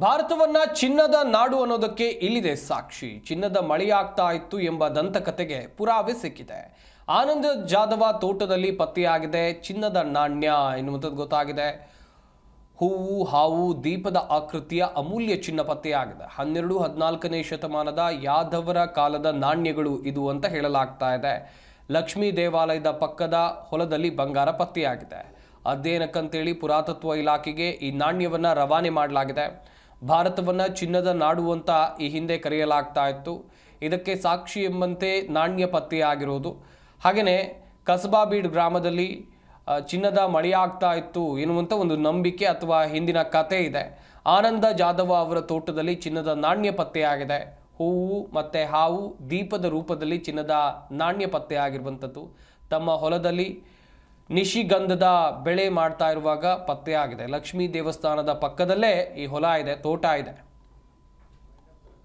ಭಾರತವನ್ನ ಚಿನ್ನದ ನಾಡು ಅನ್ನೋದಕ್ಕೆ ಇಲ್ಲಿದೆ ಸಾಕ್ಷಿ. ಚಿನ್ನದ ಮಳೆಯಾಗ್ತಾ ಇತ್ತು ಎಂಬ ದಂತಕಥೆಗೆ ಪುರಾವೆ ಸಿಕ್ಕಿದೆ. ಆನಂದ ಜಾಧವ ತೋಟದಲ್ಲಿ ಪತ್ತೆಯಾಗಿದೆ ಚಿನ್ನದ ನಾಣ್ಯ ಎನ್ನುವಂಥದ್ದು ಗೊತ್ತಾಗಿದೆ. ಹೂವು, ಹಾವು, ದೀಪದ ಆಕೃತಿಯ ಅಮೂಲ್ಯ ಚಿನ್ನ ಪತ್ತೆಯಾಗಿದೆ. 12-14ನೇ ಶತಮಾನದ ಯಾದವರ ಕಾಲದ ನಾಣ್ಯಗಳು ಇದು ಅಂತ ಹೇಳಲಾಗ್ತಾ ಇದೆ. ಲಕ್ಷ್ಮೀ ದೇವಾಲಯದ ಪಕ್ಕದ ಹೊಲದಲ್ಲಿ ಬಂಗಾರ ಪತ್ತೆಯಾಗಿದೆ. ಅಧ್ಯಯನಕ್ಕಂತೇಳಿ ಪುರಾತತ್ವ ಇಲಾಖೆಗೆ ಈ ನಾಣ್ಯವನ್ನು ರವಾನೆ ಮಾಡಲಾಗಿದೆ. ಭಾರತವನ್ನು ಚಿನ್ನದ ನಾಡು ಅಂತ ಈ ಹಿಂದೆ ಕರೆಯಲಾಗ್ತಾ ಇತ್ತು. ಇದಕ್ಕೆ ಸಾಕ್ಷಿ ಎಂಬಂತೆ ನಾಣ್ಯ ಪತ್ತೆಯಾಗಿರೋದು. ಹಾಗೆಯೇ ಕಸಬಾಬೀಡ್ ಗ್ರಾಮದಲ್ಲಿ ಚಿನ್ನದ ಮಳೆಯಾಗ್ತಾ ಇತ್ತು ಎನ್ನುವಂಥ ಒಂದು ನಂಬಿಕೆ ಅಥವಾ ಹಿಂದಿನ ಕತೆ ಇದೆ. ಆನಂದ ಜಾಧವ ಅವರ ತೋಟದಲ್ಲಿ ಚಿನ್ನದ ನಾಣ್ಯ ಪತ್ತೆಯಾಗಿದೆ. ಹೂವು ಮತ್ತು ಹಾವು, ದೀಪದ ರೂಪದಲ್ಲಿ ಚಿನ್ನದ ನಾಣ್ಯ ಪತ್ತೆಯಾಗಿರುವಂಥದ್ದು. ತಮ್ಮ ಹೊಲದಲ್ಲಿ ನಿಶಿಗಂಧದ ಬೆಳೆ ಮಾಡ್ತಾ ಇರುವಾಗ ಪತ್ತೆಯಾಗಿದೆ. ಲಕ್ಷ್ಮೀ ದೇವಸ್ಥಾನದ ಪಕ್ಕದಲ್ಲೇ ಈ ಹೊಲ ಇದೆ, ತೋಟ ಇದೆ.